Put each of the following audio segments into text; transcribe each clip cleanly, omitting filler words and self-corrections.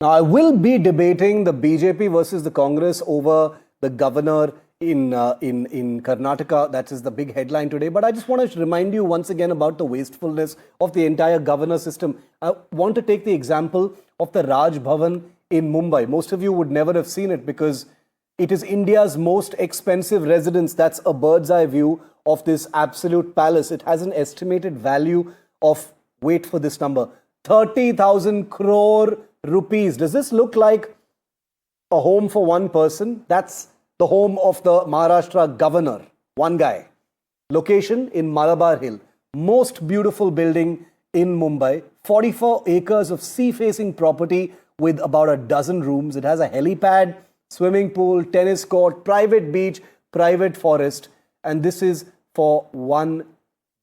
Now, I will be debating the BJP versus the Congress over the governor in Karnataka. That is the big headline today. But I just want to remind you once again about the wastefulness of the entire governor system. I want to take the example of the Raj Bhavan in Mumbai. Most of you would never have seen it because it is India's most expensive residence. That's a bird's eye view of this absolute palace. It has an estimated value of, wait for this number, 30,000 crore rupees. Does this look like a home for one person? That's the home of the Maharashtra governor, one guy. Location in Malabar Hill. Most beautiful building in Mumbai. 44 acres of sea-facing property with about a dozen rooms. It has a helipad, swimming pool, tennis court, private beach, private forest. And this is for one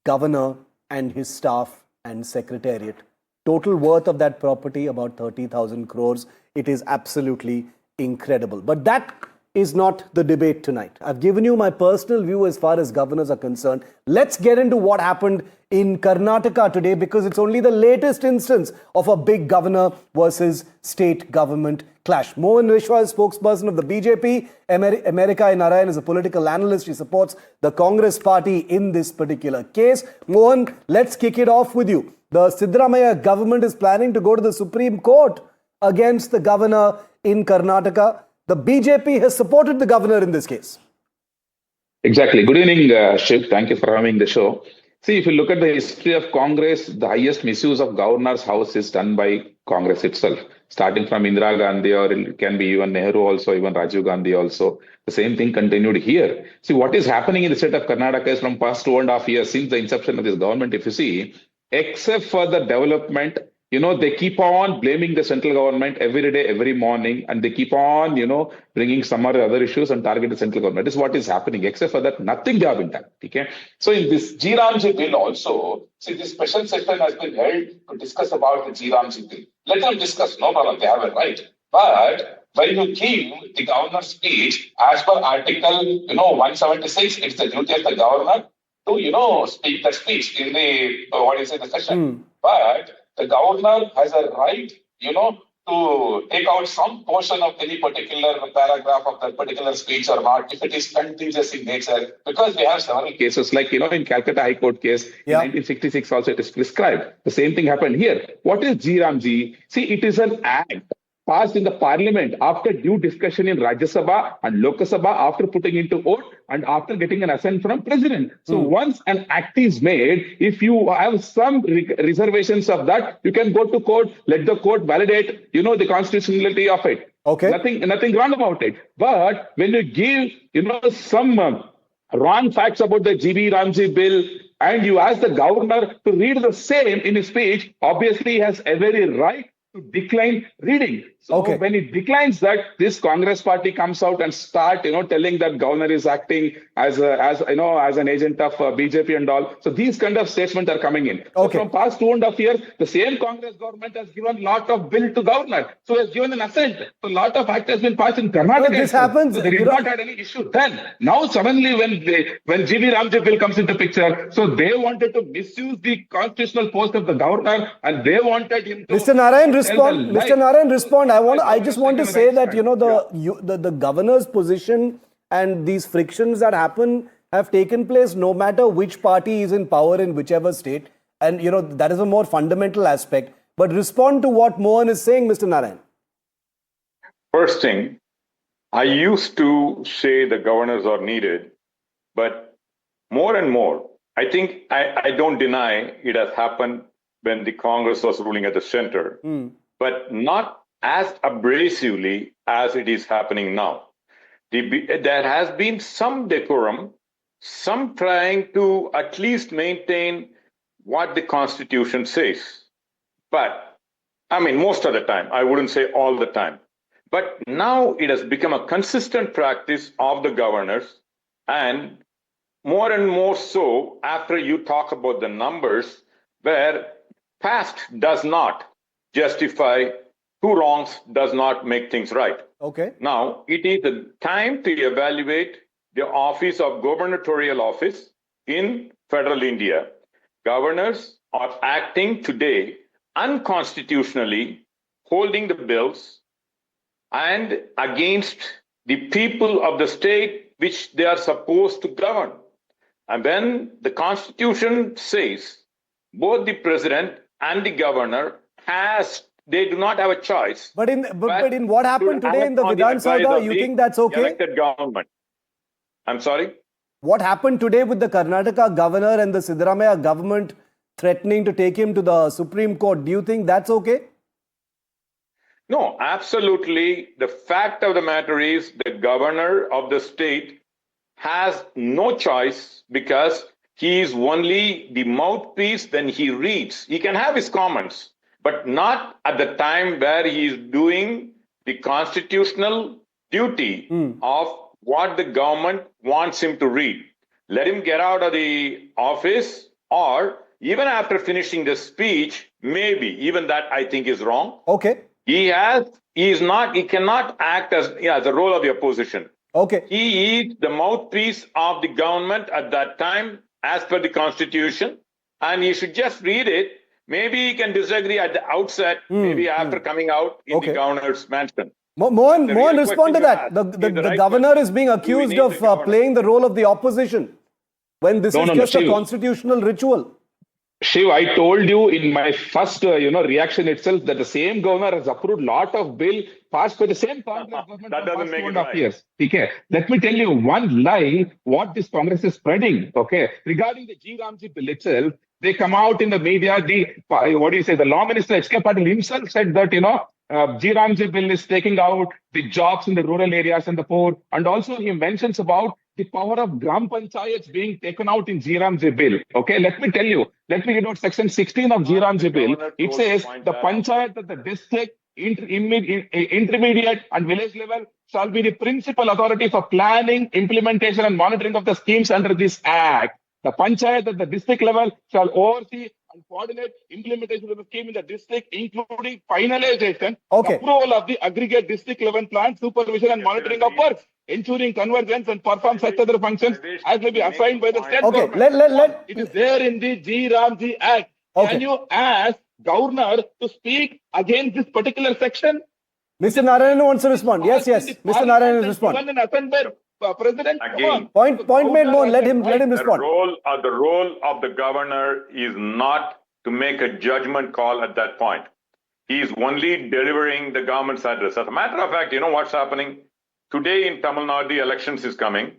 governor and his staff and secretariat. Total worth of that property, about 30,000 crores. It is absolutely incredible. But that is not the debate tonight. I've given you my personal view as far as governors are concerned. Let's get into what happened in Karnataka today, because it's only the latest instance of a big governor versus state government clash. Mohan Vishwa is spokesperson of the BJP. Americai V Narayanan is a political analyst. He supports the Congress party in this particular case. Mohan, let's kick it off with you. The Siddarmaiah government is planning to go to the Supreme Court against the governor in Karnataka. The BJP has supported the governor in this case. Exactly. Good evening, Shiv. Thank you for having the show. See, if you look at the history of Congress, the highest misuse of governor's house is done by Congress itself, starting from Indira Gandhi, or it can be even Nehru also, even Rajiv Gandhi also. The same thing continued here. See, what is happening in the state of Karnataka is from past 2.5 years since the inception of this government, if you see, except for the development, they keep on blaming the central government every day, every morning, and they keep on, bringing some or other issues and target the central government. That is what is happening. Except for that, nothing they have been done. Okay? So in this G-Ramji bill also, see, this special session has been held to discuss about the G-Ramji bill. Let them discuss, no problem, they have a right. But when you give the governor's speech, as per Article, 176, it's the duty of the governor to, speak the speech in the session. But the governor has a right, to take out some portion of any particular paragraph of that particular speech or not, if it is contentious in nature, because we have several cases, like, in Calcutta High Court case, in 1966 also it is prescribed. The same thing happened here. What is G-Ramji? See, it is an act passed in the parliament after due discussion in Rajya Sabha and Lok Sabha, after putting into vote and after getting an assent from president. So once an act is made, if you have some reservations of that, you can go to court, let the court validate, the constitutionality of it. Okay. Nothing wrong about it. But when you give, some wrong facts about the G-Ramji bill, and you ask the governor to read the same in his speech, obviously he has every right to decline reading. So when it declines that, this Congress party comes out and start, telling that governor is acting as an agent of BJP and all. So these kind of statements are coming in. So from past 2.5 years, the same Congress government has given lot of bill to governor. So has given an assent. So lot of act has been passed in Karnataka. This happens. So they did not had any issue then. Now suddenly when G-Ramji bill comes into picture, so they wanted to misuse the constitutional post of the governor, and they wanted him to... Mr. Narayan, respond. Mr. Narayan, respond. I just want to say that, the governor's position and these frictions that happen have taken place no matter which party is in power in whichever state. And, that is a more fundamental aspect. But respond to what Mohan is saying, Mr. Narayan. First thing, I used to say the governors are needed, but more and more, I think I don't deny it has happened when the Congress was ruling at the center, but not as abrasively as it is happening now. There has been some decorum, some trying to at least maintain what the Constitution says. But, most of the time, I wouldn't say all the time. But now it has become a consistent practice of the governors, and more so after you talk about the numbers, where past does not justify two wrongs, does not make things right. Okay. Now, it is the time to evaluate the office of gubernatorial office in federal India. Governors are acting today unconstitutionally holding the bills and against the people of the state which they are supposed to govern. And when the Constitution says both the president and the governor they do not have a choice. But in what happened today in the Vidhan Sabha, you think that's okay? Elected government. I'm sorry? What happened today with the Karnataka governor and the Siddarmaiah government threatening to take him to the Supreme Court, do you think that's okay? No, absolutely. The fact of the matter is the governor of the state has no choice because he is only the mouthpiece when he reads. He can have his comments, but not at the time where he is doing the constitutional duty of what the government wants him to read. Let him get out of the office, or even after finishing the speech, maybe even that I think is wrong. Okay. He cannot act as the role of the opposition. Okay. He is the mouthpiece of the government at that time, as per the Constitution, and he should just read it. Maybe he can disagree at the outset, maybe after coming out in the governor's mansion. Mohan, respond to that. The governor is being accused of playing the role of the opposition when this is just a constitutional ritual. Shiv, I told you in my first reaction itself that the same governor has approved lot of bill passed by the same Congress government that doesn't make it right. Years. Okay. Let me tell you one lie what this Congress is spreading. Okay, regarding the G Ramji bill itself, they come out in the media. The law minister H.K. Patil himself said that G Ramji bill is taking out the jobs in the rural areas and the poor, and also he mentions about the power of Gram Panchayats being taken out in G Ramji bill. Okay, let me read out section 16 of G Ramji bill. It says the Panchayat at the district, intermediate and village level shall be the principal authority for planning, implementation and monitoring of the schemes under this act. The Panchayat at the district level shall oversee and coordinate implementation of the scheme in the district, including finalization, approval of the aggregate district level plan, supervision and monitoring of works, ensuring convergence and perform such other functions as may be assigned by the state government. It is there in the G Ramji Act. Can you ask governor to speak against this particular section? Mr. Narayanan wants to respond. Yes. Mr. Narayanan respond. President, again, point made, Mohan. Let him respond. The role of the governor is not to make a judgment call at that point. He is only delivering the government's address. As a matter of fact, you know what's happening? Today in Tamil Nadu, the elections is coming,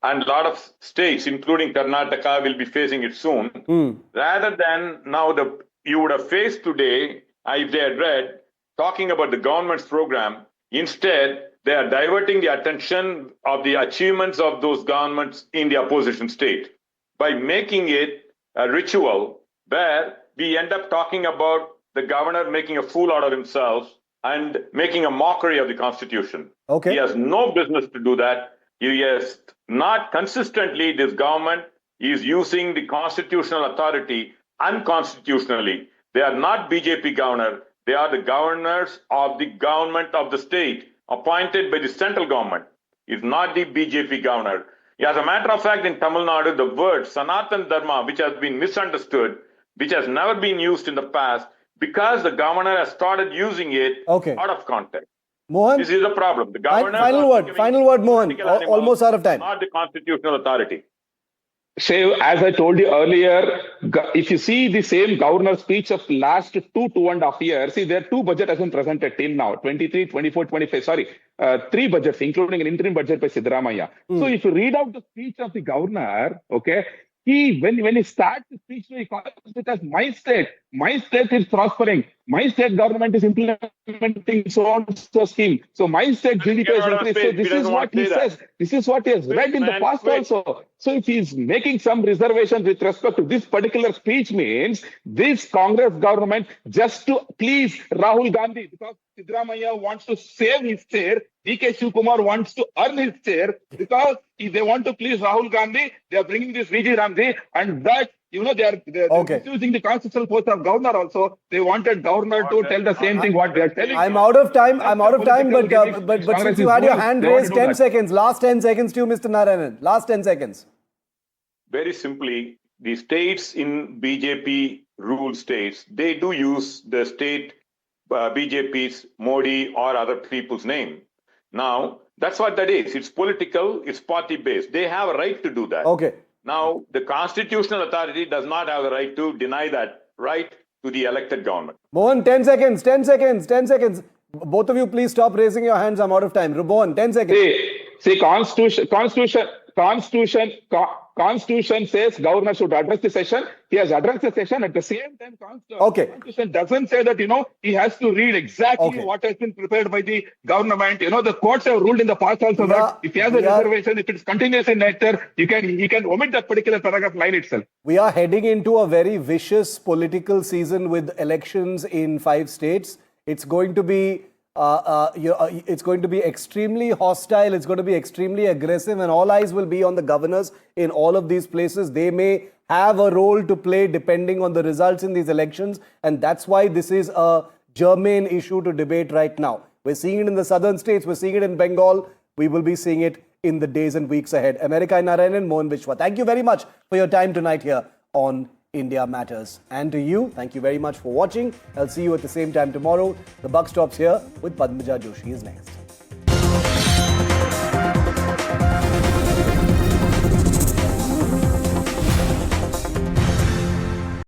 and a lot of states, including Karnataka, will be facing it soon. Rather than now, you would have faced today, if they had read, talking about the government's program. Instead, they are diverting the attention of the achievements of those governments in the opposition state by making it a ritual where we end up talking about the governor making a fool out of himself and making a mockery of the Constitution. Okay. He has no business to do that. He has not consistently, this government is using the constitutional authority unconstitutionally. They are not BJP governor. They are the governors of the government of the state, appointed by the central government. Is not the BJP governor. As a matter of fact, in Tamil Nadu, the word Sanatan Dharma, which has been misunderstood, which has never been used in the past, because the governor has started using it out of context. Mohan, this is a problem. The governor. Final word, Mohan. Almost out of time. Not the constitutional authority. Shiv, as I told you earlier, if you see the same governor speech of last 2.5 years, see, there are two budgets have been presented till now, 23, 24, 25, three budgets, including an interim budget by Siddarmaiah. So if you read out the speech of the governor, when he starts the speech, he calls it as my state is prospering. My state government is implementing so scheme. So my state GDP is increased. So this is what he says. This is what he has read in the past also. So if he is making some reservations with respect to this particular speech, means this Congress government just to please Rahul Gandhi, because Siddarmaiah wants to save his chair, D.K. Shivkumar wants to earn his chair, because if they want to please Rahul Gandhi, they are bringing this VG Ramji, and that they are misusing the constitutional post of governor also. They wanted governor to tell the same thing what they are telling. I'm out of time, but since you had your hand raised, 10 seconds. Last 10 seconds to you, Mr. Narayanan. Last 10 seconds. Very simply, the states in BJP rule states, they do use the state BJP's Modi or other people's name. Now, that's what that is. It's political, it's party based. They have a right to do that. Okay. Now, the constitutional authority does not have the right to deny that right to the elected government. Mohan, 10 seconds, 10 seconds, 10 seconds. Both of you, please stop raising your hands. I'm out of time. Mohan, 10 seconds. See, Constitution says governor should address the session. He has addressed the session. At the same time, Constitution doesn't say that, he has to read exactly what has been prepared by the government. The courts have ruled in the past also that if he has a reservation, if it's continuous in nature, he can omit that particular paragraph line itself. We are heading into a very vicious political season with elections in 5 states. It's going to be extremely hostile. It's going to be extremely aggressive, and all eyes will be on the governors in all of these places. They may have a role to play depending on the results in these elections, and that's why this is a germane issue to debate right now. We're seeing it in the southern states. We're seeing it in Bengal. We will be seeing it in the days and weeks ahead. Americai V Narayanan, Mohan Vishwa, thank you very much for your time tonight here on India Matters. And to you, thank you very much for watching. I'll see you at the same time tomorrow. The buck stops here with Padmaja Joshi is next.